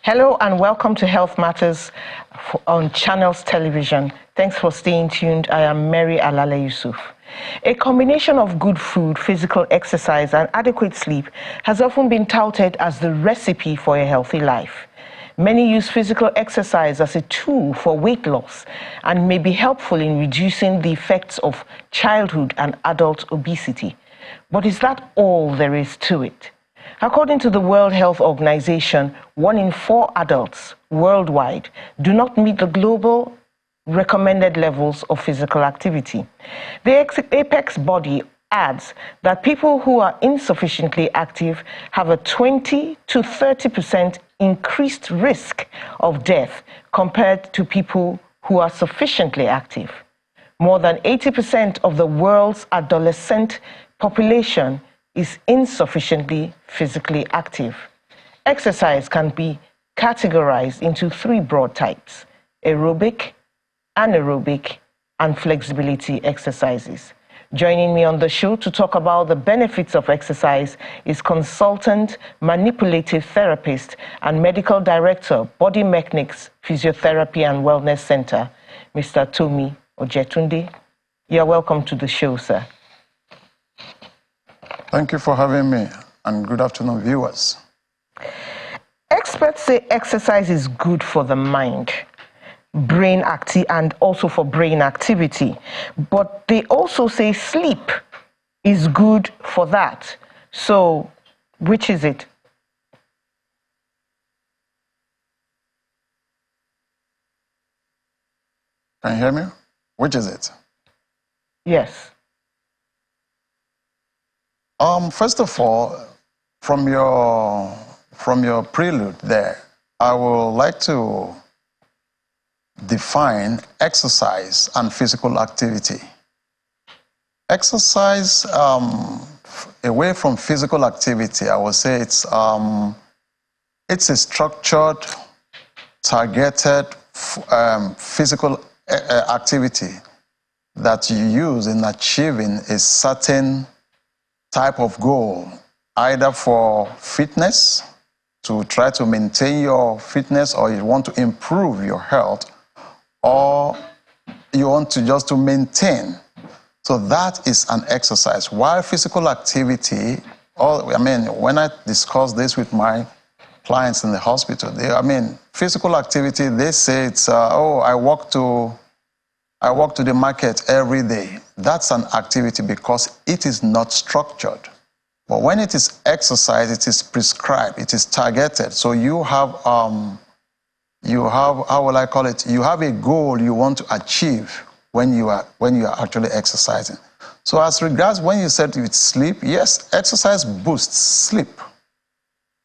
Hello and welcome to Health Matters on Channels Television. Thanks for staying tuned. I am Mary Alale Yusuf. A combination of good food, physical exercise and adequate sleep has often been touted as the recipe for a healthy life. Many use physical exercise as a tool for weight loss and may be helpful in reducing the effects of childhood and adult obesity. But is that all there is to it? According to the World Health Organization, 1 in 4 adults worldwide do not meet the global recommended levels of physical activity. The apex body adds that people who are insufficiently active have a 20 to 30% increased risk of death compared to people who are sufficiently active. More than 80% of the world's adolescent population is insufficiently physically active. Exercise can be categorized into 3 broad types: aerobic, anaerobic, and flexibility exercises. Joining me on the show to talk about the benefits of exercise is consultant, manipulative therapist, and medical director, Body Mechanics Physiotherapy and Wellness Center, Mr. Tomi Ojetunde. You are welcome to the show, sir. Thank you for having me, and good afternoon, viewers. Experts say exercise is good for the mind, and also for brain activity, but they also say sleep is good for that. So, which is it? Can you hear me? Which is it? Yes. First of all, from your prelude there, I would like to define exercise and physical activity. Exercise, away from physical activity, I would say it's a structured, targeted physical activity that you use in achieving a certain type of goal, either for fitness, to try to maintain your fitness, or you want to improve your health, or you want to just to maintain. So that is an exercise. While physical activity, when I discuss this with my clients in the hospital, physical activity, they say it's, I walk to the market every day. That's an activity because it is not structured. But when it is exercise, it is prescribed, it is targeted. So you have, how will I call it? You have a goal you want to achieve when you are actually exercising. So as regards when you said with sleep, yes, exercise boosts sleep.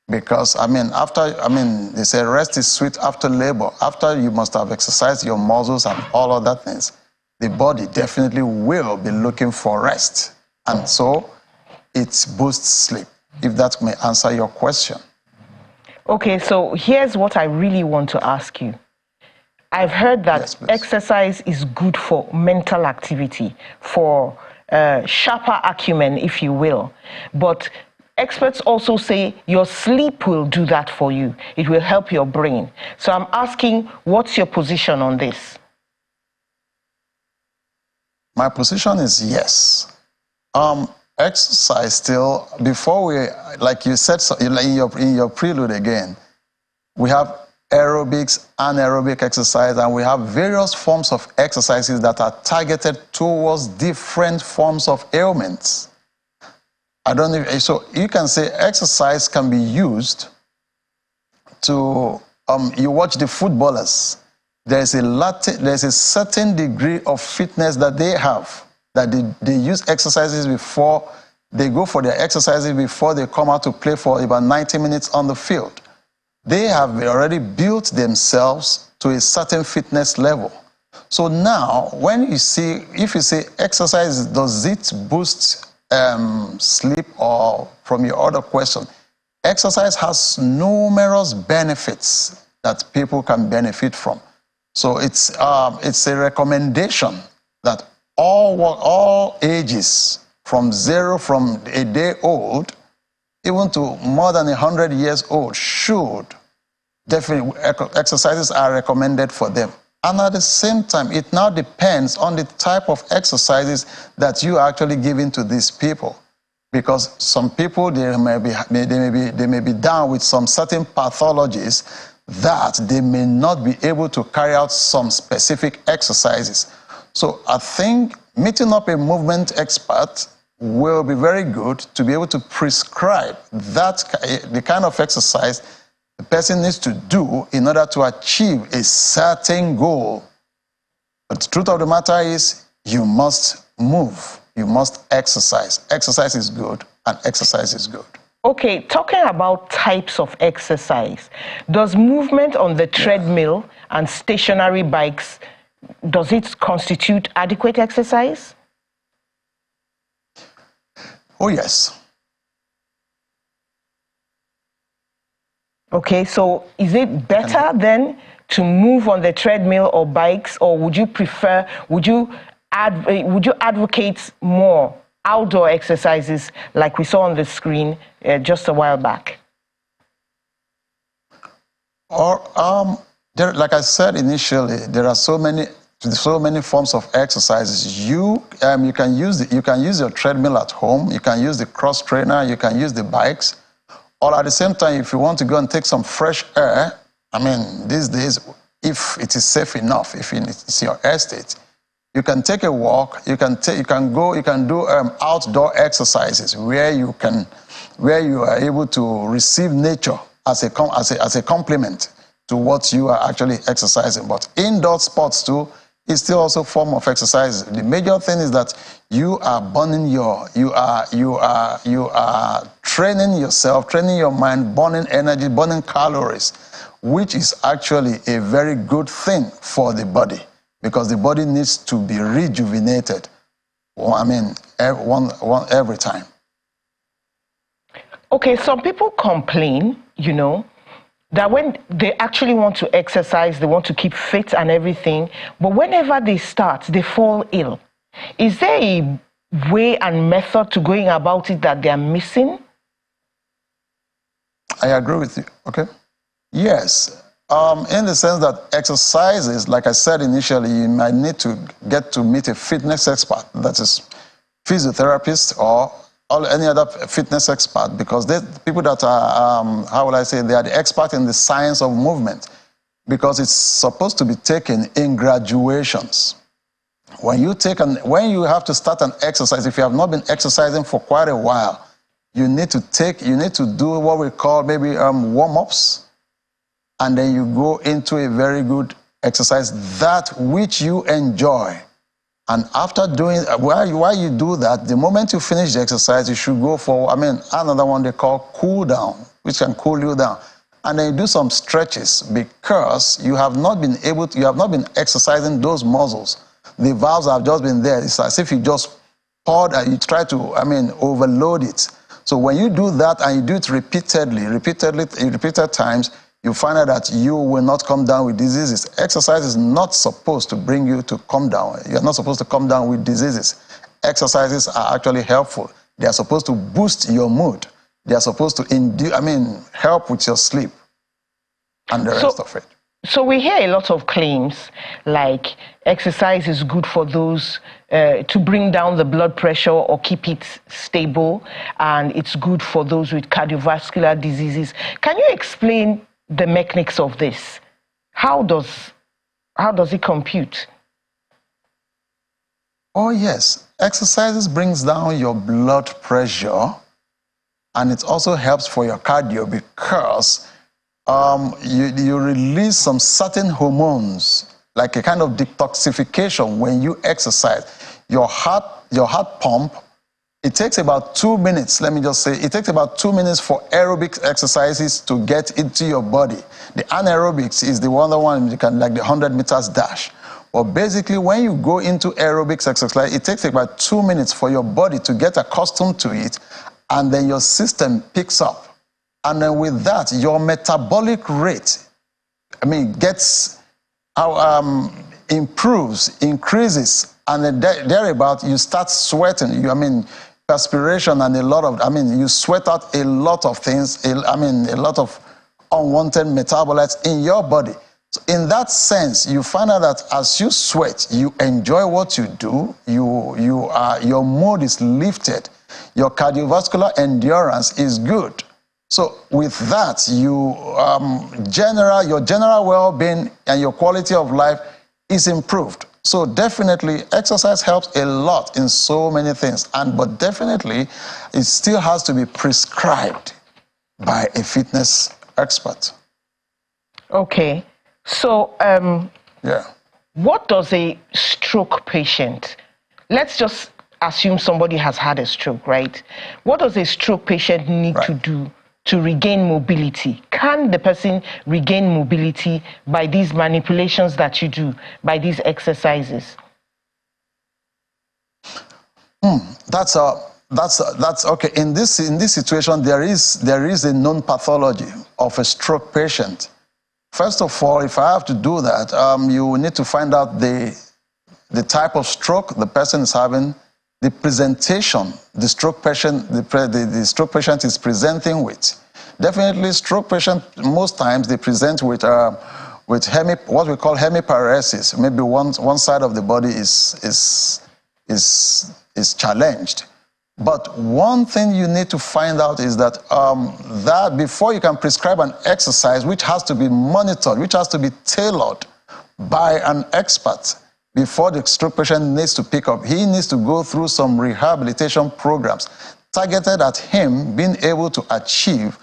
Because, they say rest is sweet after labor. After you must have exercised your muscles and all of that things, the body definitely will be looking for rest. And so it boosts sleep, if that may answer your question. Okay, so here's what I really want to ask you. I've heard that exercise is good for mental activity, for sharper acumen, if you will. But experts also say your sleep will do that for you. It will help your brain. So I'm asking, what's your position on this? My position is yes. Exercise still, before we, like you said in your prelude again, we have aerobics, anaerobic exercise, and we have various forms of exercises that are targeted towards different forms of ailments. So you can say exercise can be used to, you watch the footballers, there's a certain degree of fitness that they have, that they use exercises before, they go for their exercises before they come out to play for about 90 minutes on the field. They have already built themselves to a certain fitness level. So now, if you say exercise, does it boost sleep, or from your other question, exercise has numerous benefits that people can benefit from. So it's a recommendation that all ages, from a day old, even to more than 100 years old, should definitely exercises are recommended for them. And at the same time, it now depends on the type of exercises that you are actually giving to these people. Because some people, they may be down with some certain pathologies that they may not be able to carry out some specific exercises. So I think meeting up a movement expert will be very good to be able to prescribe the kind of exercise the person needs to do in order to achieve a certain goal. But the truth of the matter is, you must move, you must exercise. Exercise is good, and exercise is good. Okay, talking about types of exercise, does movement on the treadmill and stationary bikes, does it constitute adequate exercise? Oh, yes. Okay, so is it better then to move on the treadmill or bikes, or would you prefer, would you advocate more outdoor exercises like we saw on the screen just a while back? Or, like I said initially, there are so many forms of exercises. You can use your treadmill at home. You can use the cross trainer. You can use the bikes. Or at the same time, if you want to go and take some fresh air, I mean, these days, if it is safe enough, if it's your estate, you can take a walk. You can do outdoor exercises where you are able to receive nature as a complement to what you are actually exercising. But indoor sports too is still also a form of exercise. The major thing is that you are training yourself, training your mind, burning energy, burning calories, which is actually a very good thing for the body, because the body needs to be rejuvenated. I mean, every time. Okay, some people complain, that when they actually want to exercise, they want to keep fit and everything, but whenever they start, they fall ill. Is there a way and method to going about it that they are missing? I agree with you. Okay. Yes. In the sense that exercises, like I said initially, you might need to get to meet a fitness expert, that is physiotherapist or any other fitness expert, because they're people that are, how will I say, they are the expert in the science of movement, because it's supposed to be taken in graduations. When you have to start an exercise, if you have not been exercising for quite a while, you need to do what we call maybe warm-ups, and then you go into a very good exercise, that which you enjoy. And after doing, while you do that, the moment you finish the exercise, you should go for, another one they call cool down, which can cool you down. And then you do some stretches, because you have not been exercising those muscles. The valves have just been there. It's as if you just poured and you try to, overload it. So when you do that and you do it repeated times, you find out that you will not come down with diseases. Exercise is not supposed to bring you to come down. You're not supposed to come down with diseases. Exercises are actually helpful. They are supposed to boost your mood. They are supposed to help with your sleep and the rest of it. So we hear a lot of claims like exercise is good for those to bring down the blood pressure or keep it stable, and it's good for those with cardiovascular diseases. Can you explain the mechanics of this? How does it compute? Oh yes, exercises brings down your blood pressure, and it also helps for your cardio, because you release some certain hormones, like a kind of detoxification when you exercise. Your heart pump, it takes about 2 minutes, let me just say, it takes about 2 minutes for aerobic exercises to get into your body. The anaerobics is the one you can, like the 100 meters dash. But basically, when you go into aerobics exercise, it takes about 2 minutes for your body to get accustomed to it, and then your system picks up. And then with that, your metabolic rate, improves, increases, and then thereabout, you start sweating. Perspiration and a lot of, you sweat out a lot of things, a lot of unwanted metabolites in your body. So in that sense, you find out that as you sweat, you enjoy what you do, your mood is lifted, your cardiovascular endurance is good. So with that, your general well-being and your quality of life is improved. So definitely, exercise helps a lot in so many things, but definitely, it still has to be prescribed by a fitness expert. Okay. So, what does a stroke patient, let's just assume somebody has had a stroke, right? What does a stroke patient need to do to regain mobility? Can the person regain mobility by these manipulations that you do, by these exercises? That's okay. In this situation, there is a known pathology of a stroke patient. First of all, if I have to do that, you need to find out the type of stroke the person is having, the presentation the stroke patient is presenting with. Definitely, stroke patients, most times they present with what we call hemiparesis. Maybe one side of the body is challenged. But one thing you need to find out is that that before you can prescribe an exercise which has to be monitored, which has to be tailored by an expert, before the stroke patient needs to pick up, he needs to go through some rehabilitation programs targeted at him being able to achieve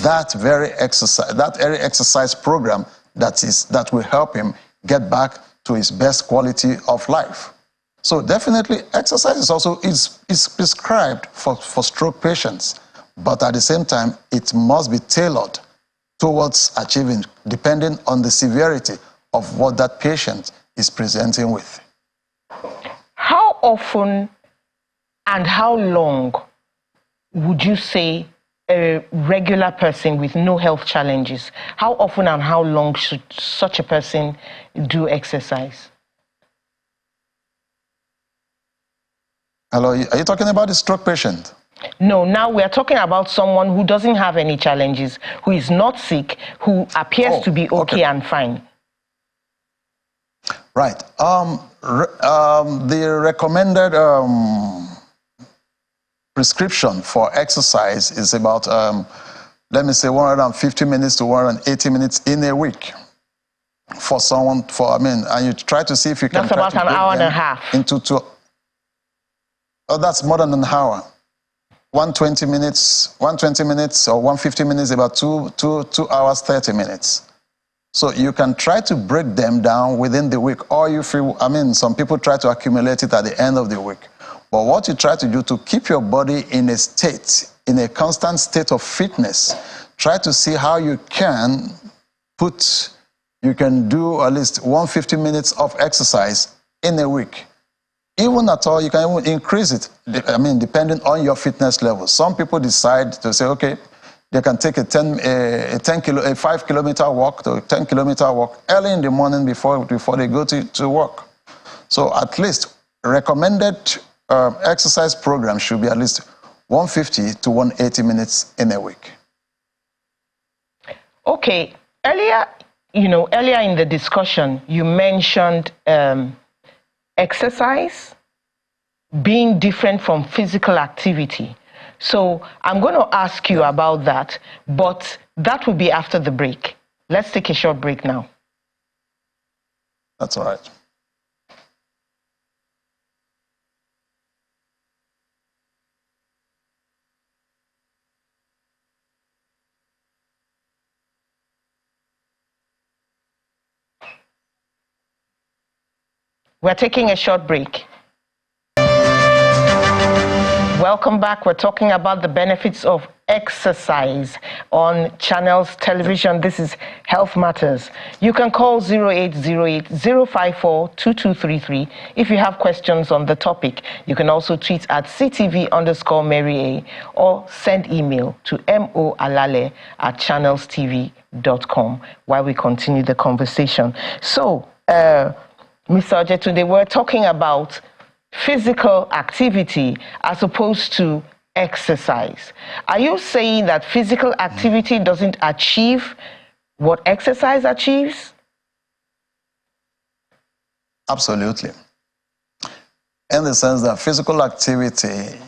that very exercise program that will help him get back to his best quality of life. So definitely, exercise is prescribed for stroke patients, but at the same time, it must be tailored towards achieving, depending on the severity of what that patient is presenting with. How often and how long would you say a regular person with no health challenges, how often and how long should such a person do exercise? Hello, are you talking about the stroke patient? No, now we are talking about someone who doesn't have any challenges, who is not sick, who appears to be okay and fine. Right. The recommended prescription for exercise is about, let me say, 150 minutes to 180 minutes in a week for someone. And you try to see if you can. That's about an hour and a half. Into two. Oh, that's more than an hour. 120 minutes or 150 minutes, about 2 hours, 30 minutes. So you can try to break them down within the week, or some people try to accumulate it at the end of the week. But what you try to do to keep your body in a constant state of fitness, try to see how you can do at least 150 minutes of exercise in a week. Even at all, you can even increase it, depending on your fitness level. Some people decide to say, okay, they can take a 5-kilometer walk to a 10-kilometer walk early in the morning before they go to work. So at least recommended exercise program should be at least 150 to 180 minutes in a week. Okay, earlier in the discussion, you mentioned exercise being different from physical activity. So I'm going to ask you about that, but that will be after the break. Let's take a short break now. That's all right. We're taking a short break. Welcome back. We're talking about the benefits of exercise on Channels Television. This is Health Matters. You can call 0808-054-2233 if you have questions on the topic. You can also tweet at CTV_Mary A or send email to moalale@channelstv.com while we continue the conversation. So, Mr. Ojetunde, we're talking about physical activity as opposed to exercise. Are you saying that physical activity doesn't achieve what exercise achieves? Absolutely. In the sense that physical activity,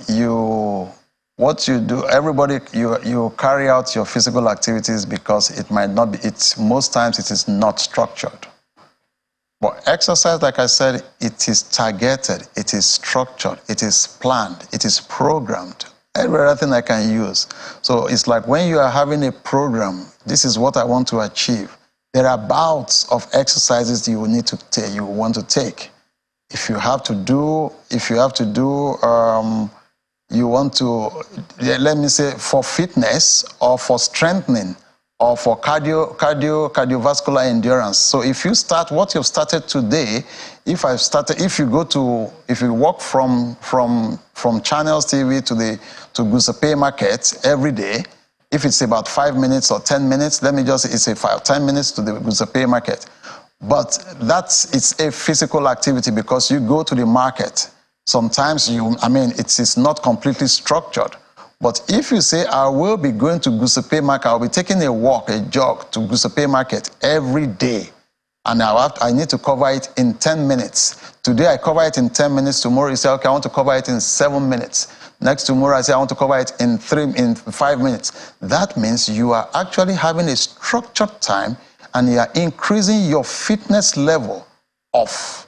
what you do, everybody, you carry out your physical activities because it might not be, most times it is not structured. But exercise, like I said, it is targeted, it is structured, it is planned, it is programmed. Everything I can use. So it's like when you are having a program, this is what I want to achieve. There are bouts of exercises you will need to take, you want to take. If you have to do, you want to, let me say, for fitness or for strengthening or for cardiovascular endurance. So if you start what you've started today, if you walk from Channels TV to Gusape Market every day, if it's about 5 minutes or 10 minutes, let me just say 10 minutes to the Gusape Market. But it's a physical activity because you go to the market. Sometimes it is not completely structured. But if you say, I will be going to Gusape Market, I'll be taking a jog to Gusape Market every day, and I need to cover it in 10 minutes. Today I cover it in 10 minutes. Tomorrow you say, okay, I want to cover it in 7 minutes. Next tomorrow I say, I want to cover it in 5 minutes. That means you are actually having a structured time, and you are increasing your fitness level of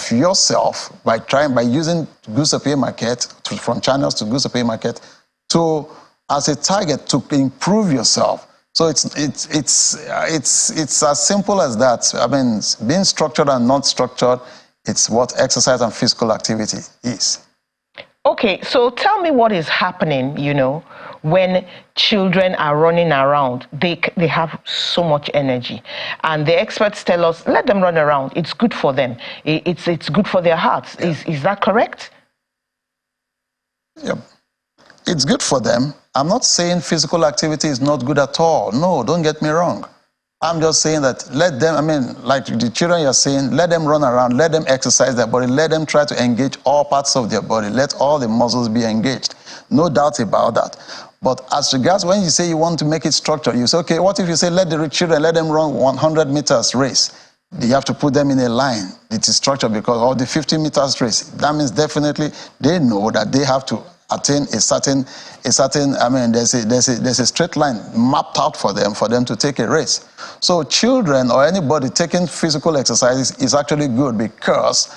yourself by using Gusape Market from Channels to Gusape Market as a target to improve yourself. So it's as simple as that. I mean, being structured and not structured, it's what exercise and physical activity is. Okay, so tell me what is happening, when children are running around. They have so much energy, and the experts tell us, let them run around. It's good for them. It's good for their hearts. Yeah. Is that correct? Yep. It's good for them. I'm not saying physical activity is not good at all. No, don't get me wrong. I'm just saying that let them, like the children you're saying, let them run around, let them exercise their body, let them try to engage all parts of their body, let all the muscles be engaged. No doubt about that. But as regards when you say you want to make it structured, you say, okay, what if you say let the children, let them run 100 meters race? You have to put them in a line. It is structured because of the 50 meters race. That means definitely they know that they have to attain a certain, there's a straight line mapped out for them to take a race. So children or anybody taking physical exercises is actually good because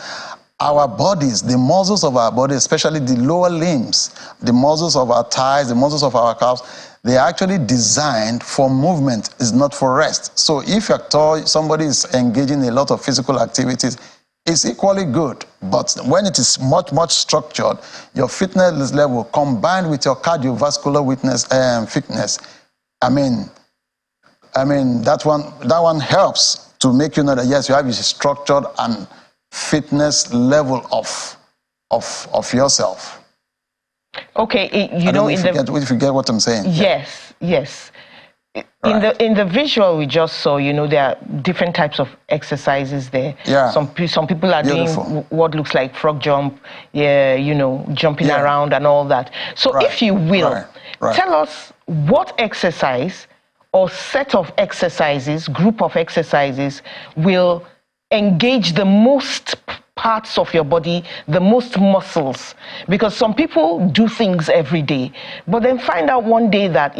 our bodies, the muscles of our body, especially the lower limbs, the muscles of our thighs, the muscles of our calves, they are actually designed for movement, is not for rest. So if somebody is engaging in a lot of physical activities, it's equally good. But when it is much, much structured, your fitness level combined with your cardiovascular fitness, that one helps to make you know that yes, you have a structured and fitness level of yourself. Okay, if you get what I'm saying. Yes, yeah. Yes. Right. In the visual we just saw, there are different types of exercises there. Yeah. Some people are Beautiful. doing what looks like frog jump, jumping around and all that. So if you will, tell us what exercise or set of exercises, group of exercises will engage the most parts of your body, the most muscles, because some people do things every day, but then find out one day that,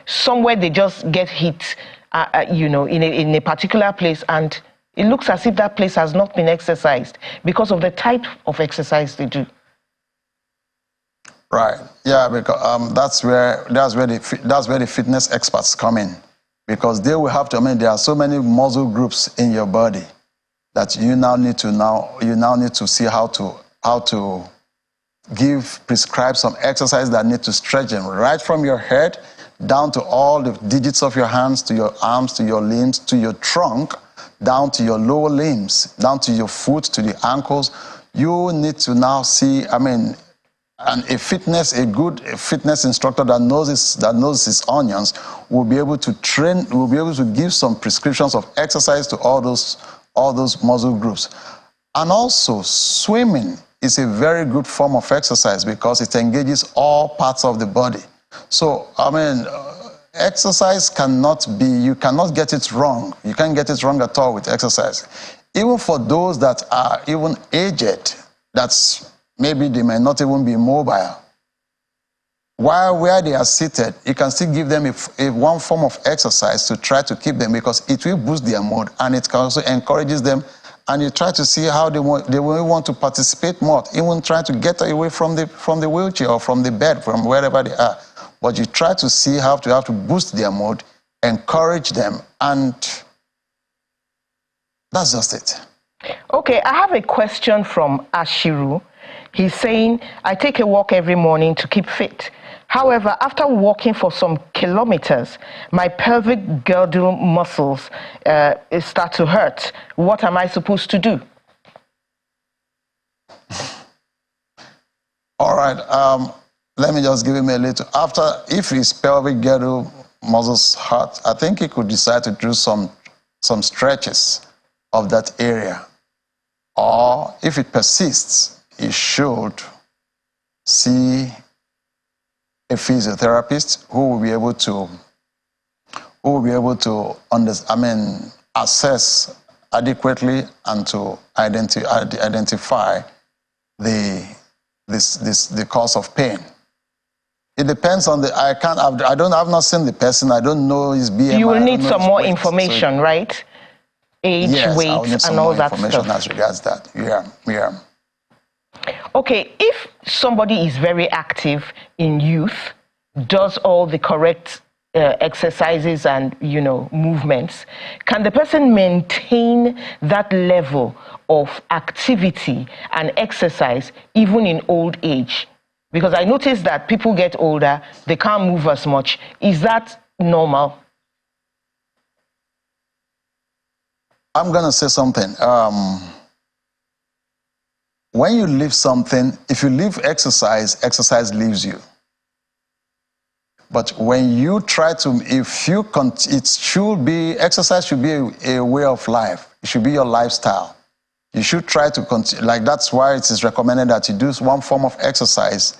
somewhere they just get hit, in a particular place, and it looks as if that place has not been exercised because of the type of exercise they do. Right. Yeah, because that's where the fitness experts come in, because they will have to. There are so many muscle groups in your body that you now need to see how to prescribe some exercise that need to stretch them right from your head down to all the digits of your hands, to your arms, to your limbs, to your trunk, down to your lower limbs, down to your foot, to the ankles. You need to now see, and a good fitness instructor that knows his onions will be able to give some prescriptions of exercise to all those muscle groups. And also swimming is a very good form of exercise because it engages all parts of the body. So, I mean, exercise cannot be, you cannot get it wrong. You can't get it wrong at all with exercise. Even for those that are even aged, that's maybe they might not even be mobile. While where they are seated, you can still give them a one form of exercise to try to keep them, because it will boost their mood and it can also encourages them, and you try to see how they will want to participate more, even trying to get away from the wheelchair or from the bed, from wherever they are. But you try to see how to boost their mood, encourage them, and that's just it. Okay, I have a question from Ashiru. He's saying, I take a walk every morning to keep fit. However, after walking for some kilometers, my pelvic girdle muscles start to hurt. What am I supposed to do? All right, let me just give him a little. If his pelvic girdle muscles hurt, I think he could decide to do some stretches of that area. Or if it persists, he should see a physiotherapist who will be able to assess adequately and to identify the cause of pain. It depends on the. I've not seen the person. I don't know his BMI. You will need some more information, so right? Age, yes, weight, I'll need some and all more that information stuff. as regards that. Yeah. Okay, if somebody is very active in youth, does all the correct exercises and movements, can the person maintain that level of activity and exercise even in old age? Because I noticed that people get older, they can't move as much. Is that normal? I'm going to say something. When you leave something, if you leave exercise, exercise leaves you. But when you try to, exercise should be a way of life. It should be your lifestyle. You should try to continue, that's why it is recommended that you do one form of exercise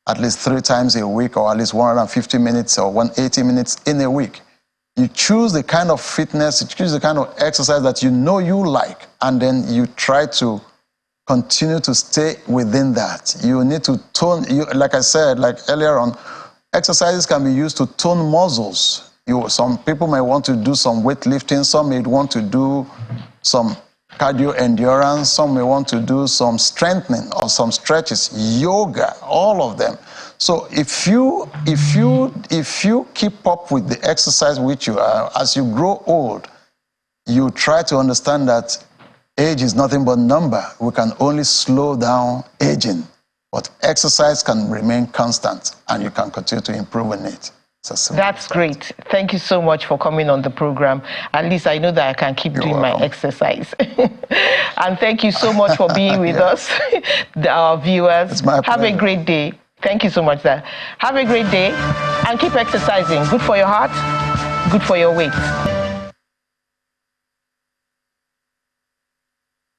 at least 3 times a week, or at least 150 minutes or 180 minutes in a week. You choose the kind of fitness, you choose the kind of exercise that you know you like, and then you try to continue to stay within that. You need to tone, like I said, like earlier on, exercises can be used to tone muscles. Some people may want to do some weightlifting, some may want to do some cardio endurance, some may want to do some strengthening or some stretches, yoga, all of them. So if you keep up with the exercise which you are, as you grow old, you try to understand that age is nothing but number. We can only slow down aging, but exercise can remain constant and you can continue to improve in it. That's great. Thank you so much for coming on the program. At least I know that I can keep doing my exercise. And thank you so much for being with us, our viewers. It's my pleasure. Have a great day. Thank you so much, sir. Have a great day and keep exercising. Good for your heart, good for your weight.